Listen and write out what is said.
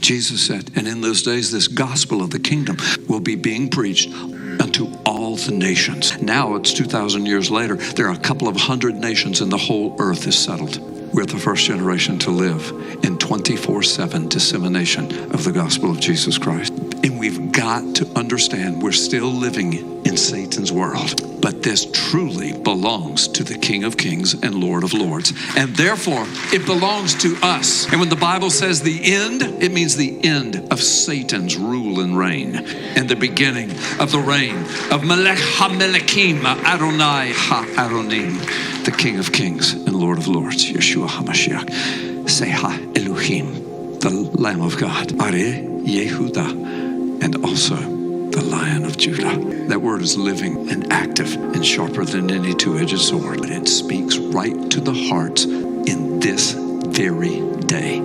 Jesus said, and in those days this gospel of the kingdom will be being preached unto all the nations. Now it's 2,000 years later. There are a couple of hundred nations and the whole earth is settled. We're the first generation to live in 24/7 dissemination of the gospel of Jesus Christ. And we've got to understand we're still living in Satan's world. But this truly belongs to the King of Kings and Lord of Lords. And therefore, it belongs to us. And when the Bible says the end, it means the end of Satan's rule and reign. And the beginning of the reign of Melech HaMelekim, Adonai HaAronim, the King of Kings and Lord of Lords, Yeshua HaMashiach, Seha Elohim, the Lamb of God, Are Yehuda, and also the Lion of Judah. That word is living and active and sharper than any two-edged sword. It speaks right to the hearts in this very day.